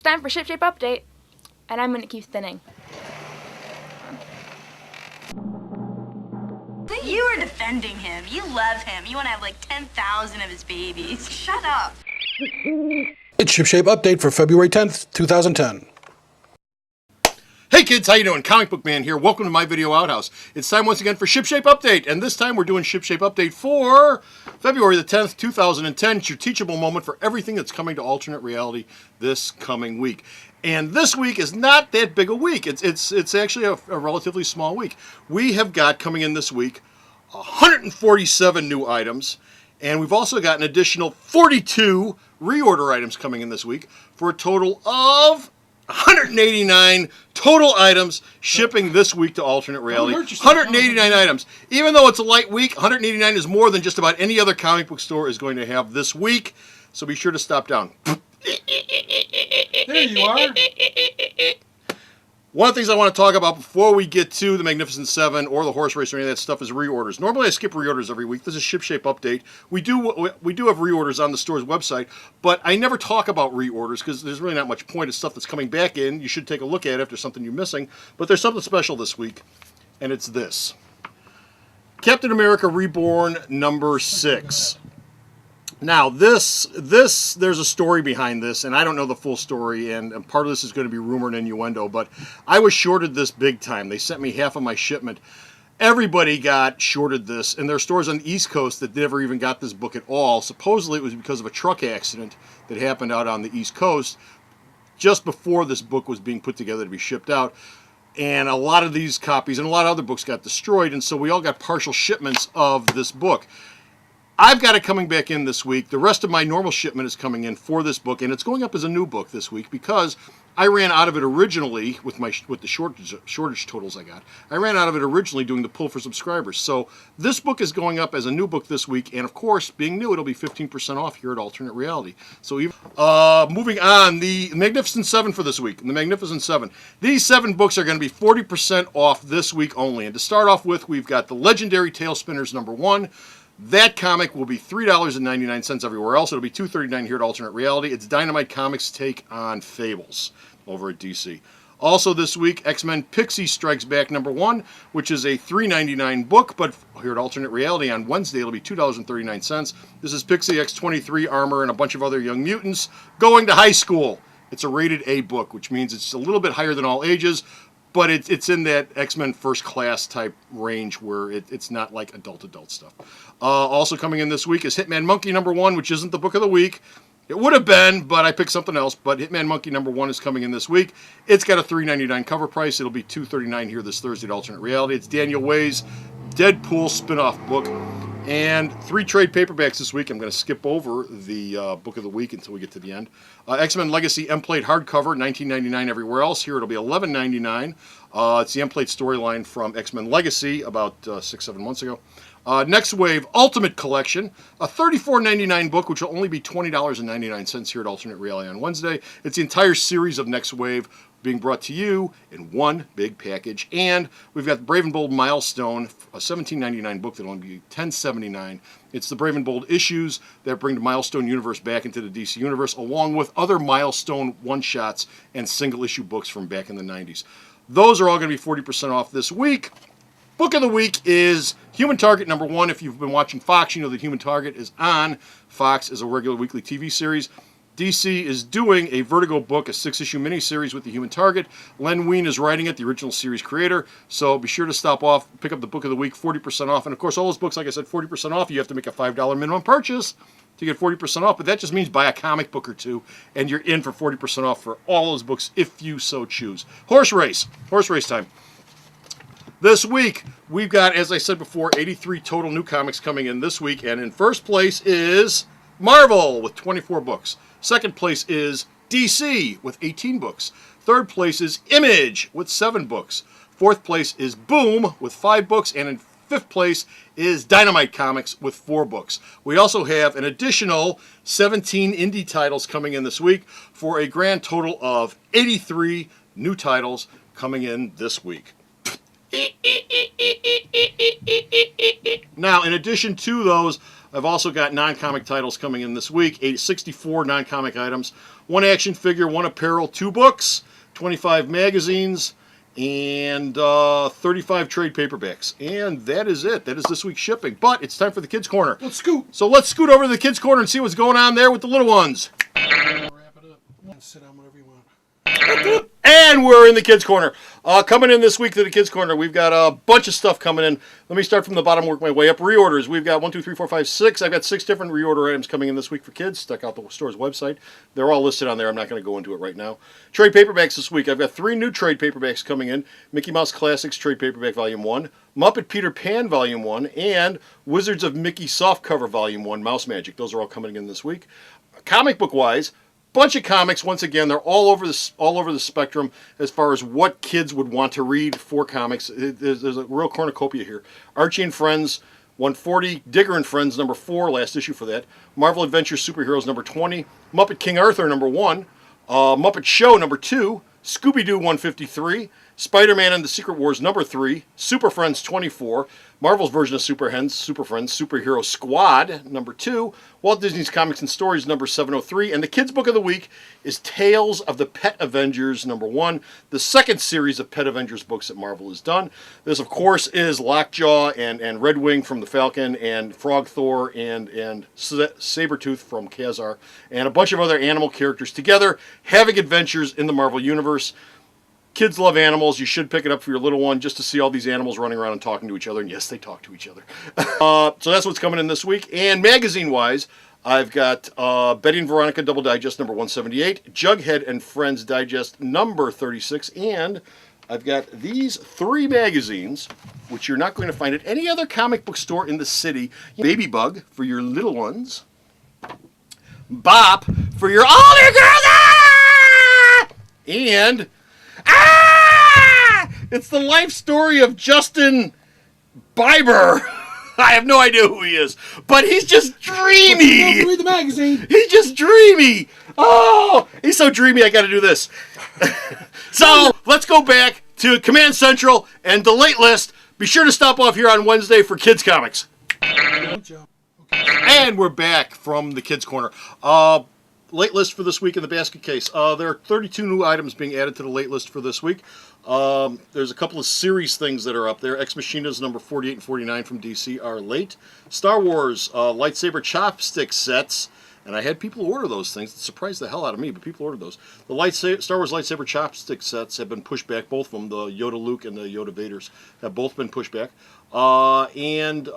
Time for SHIPSHAPE update, and I'm gonna keep spinning. You are defending him. You love him. You want to have like 10,000 of his babies. Shut up. It's SHIPSHAPE update for February 10th, 2010. Hey kids, how you doing? Comic Book Man here. Welcome to my video outhouse. It's time once again for SHIPSHAPE update, and this time we're doing SHIPSHAPE update for February the 10th, 2010. It's your teachable moment for everything that's coming to alternate reality this coming week. And this week is not that big a week. It's actually a relatively small week. We have got coming in this week 147 new items, and we've also got an additional 42 reorder items coming in this week for a total of 189 total items shipping this week to alternate reality. 189 items. Even though it's a light week, 189 is more than just about any other comic book store is going to have this week. So be sure to stop down. There you are. One of the things I want to talk about before we get to the Magnificent Seven or the horse race or any of that stuff is reorders. Normally I skip reorders every week. This is SHIPSHAPE update. We do have reorders on the store's website, but I never talk about reorders because there's really not much point. It's stuff that's coming back in. You should take a look at it if there's something you're missing. But there's something special this week, and it's this. Captain America Reborn number 6. Now, there's a story behind this, and I don't know the full story, and part of this is going to be rumor and innuendo, but I was shorted this big time. They sent me half of my shipment. Everybody got shorted this, and there are stores on the East Coast that never even got this book at all. Supposedly, it was because of a truck accident that happened out on the East Coast just before this book was being put together to be shipped out. And a lot of these copies and a lot of other books got destroyed, and so we all got partial shipments of this book. I've got it coming back in this week. The rest of my normal shipment is coming in for this book, and it's going up as a new book this week because I ran out of it originally with the shortage totals I got. I ran out of it originally doing the pull for subscribers. So this book is going up as a new book this week, and of course, being new, it'll be 15% off here at Alternate Reality. So moving on, the Magnificent Seven for this week. The Magnificent Seven. These 7 books are going to be 40% off this week only. And to start off with, we've got the Legendary Tale Spinners number 1. That comic will be $3.99 everywhere else. It'll be $2.39 here at Alternate Reality. It's Dynamite Comics' take on Fables over at DC. Also this week, X-Men Pixie Strikes Back number 1, which is a $3.99 book, but here at Alternate Reality on Wednesday, it'll be $2.39. This is Pixie X-23 armor and a bunch of other young mutants going to high school. It's a rated A book, which means it's a little bit higher than all ages, but it's in that X-Men First Class type range where it's not like adult stuff. Also coming in this week is Hitman Monkey number 1, which isn't the book of the week. It would have been, but I picked something else. But Hitman Monkey number 1 is coming in this week. It's got a $3.99 cover price. It'll be $2.39 here this Thursday at Alternate Reality. It's Daniel Way's Deadpool spin-off book. And 3 trade paperbacks this week. I'm going to skip over the book of the week until we get to the end. X-Men Legacy M-Plate hardcover, $19.99 everywhere else. Here it'll be $11.99. It's the M-Plate storyline from X-Men Legacy about 6-7 months ago. Next Wave Ultimate Collection, a $34.99 book, which will only be $20.99 here at Alternate Reality on Wednesday. It's the entire series of Next Wave being brought to you in one big package. And we've got the Brave and Bold Milestone, a $17.99 book that'll only be $10.79. It's the Brave and Bold issues that bring the Milestone universe back into the DC universe, along with other Milestone one-shots and single-issue books from back in the 90s. Those are all going to be 40% off this week. Book of the week is Human Target number 1. If you've been watching Fox, you know that Human Target is on Fox as a regular weekly TV series. DC is doing a Vertigo book, a 6-issue miniseries with the Human Target. Len Wein is writing it, the original series creator. So be sure to stop off, pick up the book of the week, 40% off. And of course, all those books, like I said, 40% off. You have to make a $5 minimum purchase to get 40% off. But that just means buy a comic book or two, and you're in for 40% off for all those books if you so choose. Horse race time. This week, we've got, as I said before, 83 total new comics coming in this week. And in first place is Marvel with 24 books. Second place is DC with 18 books. Third place is Image with 7 books. Fourth place is Boom with 5 books. And in fifth place is Dynamite Comics with 4 books. We also have an additional 17 indie titles coming in this week for a grand total of 83 new titles coming in this week. Now, in addition to those, I've also got non-comic titles coming in this week, 64 non-comic items, 1 action figure, 1 apparel, 2 books, 25 magazines, and 35 trade paperbacks. And that is it. That is this week's shipping. But it's time for the Kids Corner. Let's scoot. So let's scoot over to the Kids Corner and see what's going on there with the little ones. Wrap it up. Sit down whenever you want. And we're in the Kids Corner. Coming in this week to the Kids Corner, we've got a bunch of stuff coming in. Let me start from the bottom, work my way up. Reorders. We've got 1, 2, 3, 4, 5, 6. I've got 6 different reorder items coming in this week for kids. Check out the store's website. They're all listed on there. I'm not going to go into it right now. Trade paperbacks this week. I've got 3 new trade paperbacks coming in. Mickey Mouse Classics Trade Paperback Volume 1, Muppet Peter Pan Volume 1, and Wizards of Mickey Softcover Volume 1, Mouse Magic. Those are all coming in this week. Comic book-wise, bunch of comics. Once again, they're all over the spectrum as far as what kids would want to read for comics. There's a real cornucopia here. Archie and Friends 140, Digger and Friends number 4, last issue for that. Marvel Adventure Superheroes number 20, Muppet King Arthur number 1, Muppet Show number 2, Scooby-Doo 153, Spider-Man and the Secret Wars number 3, Super Friends 24, Marvel's version of Super Friends, Superhero Squad number 2, Walt Disney's Comics and Stories number 703, and the Kids Book of the Week is Tales of the Pet Avengers number 1, the second series of Pet Avengers books that Marvel has done. This, of course, is Lockjaw and Redwing from the Falcon, and Frog Thor and Sabretooth from Khazar, and a bunch of other animal characters together having adventures in the Marvel Universe. Kids love animals. You should pick it up for your little one just to see all these animals running around and talking to each other. And yes, they talk to each other. So that's what's coming in this week. And magazine-wise, I've got Betty and Veronica Double Digest number 178, Jughead and Friends Digest number 36, and I've got these 3 magazines, which you're not going to find at any other comic book store in the city. Baby Bug for your little ones. Bop for your older girls. Ah! And it's the life story of Justin Bieber. I have no idea who he is, but he's just dreamy. Read the magazine. He's just dreamy. Oh, he's so dreamy, I got to do this. So let's go back to Command Central and the late list. Be sure to stop off here on Wednesday for Kids Comics. And we're back from the Kids Corner. Late list for this week in the basket case. There are 32 new items being added to the late list for this week. There's a couple of series things that are up there. Ex Machina's number 48 and 49 from DC are late. Star Wars lightsaber chopstick sets, and I had people order those things. It surprised the hell out of me, but people ordered those. The Star Wars lightsaber chopstick sets have been pushed back, both of them. The Yoda Luke and the Yoda Vaders have both been pushed back. And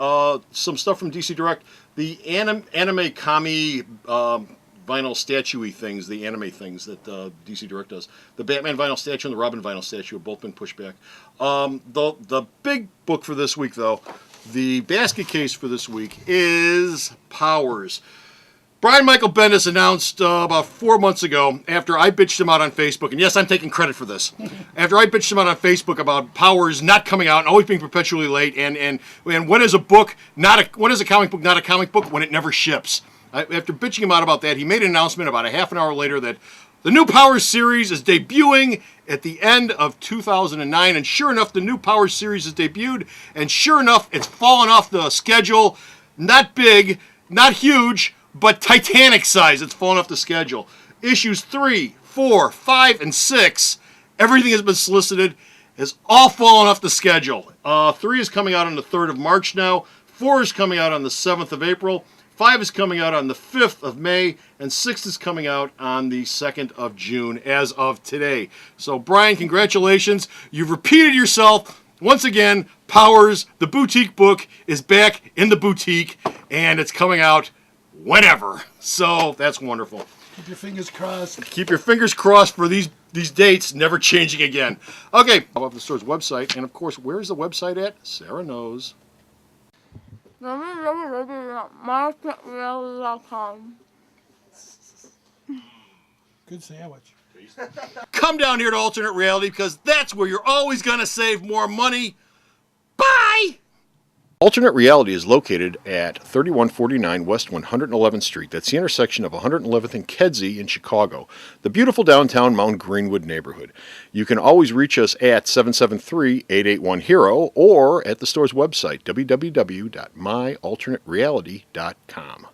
some stuff from DC Direct. The anime kami vinyl statue-y things, the anime things that DC Direct does. The Batman vinyl statue and the Robin vinyl statue have both been pushed back. The big book for this week, though, the basket case for this week is Powers. Brian Michael Bendis announced about 4 months ago, after I bitched him out on Facebook, and yes, I'm taking credit for this, after I bitched him out on Facebook about Powers not coming out and always being perpetually late, and when is a book when is a comic book not a comic book? When it never ships. After bitching him out about that, he made an announcement about a half an hour later that the new Powers series is debuting at the end of 2009, and sure enough, the new Powers series is debuted, and sure enough, it's fallen off the schedule. Not big, not huge, but Titanic size. It's fallen off the schedule. Issues 3, 4, 5, and 6, everything has been solicited, has all fallen off the schedule. 3 is coming out on the 3rd of March now. 4 is coming out on the 7th of April. 5 is coming out on the 5th of May, and 6 is coming out on the 2nd of June as of today. So, Brian, congratulations. You've repeated yourself. Once again, Powers, the boutique book, is back in the boutique, and it's coming out whenever. So, that's wonderful. Keep your fingers crossed. Keep your fingers crossed for these dates never changing again. Okay, I have the store's website, and of course, where's the website at? Sarah knows. www.marketreal.com. Good sandwich. Come down here to Alternate Reality because that's where you're always going to save more money. Bye! Alternate Reality is located at 3149 West 111th Street. That's the intersection of 111th and Kedzie in Chicago, the beautiful downtown Mount Greenwood neighborhood. You can always reach us at 773-881-HERO or at the store's website, www.myalternatereality.com.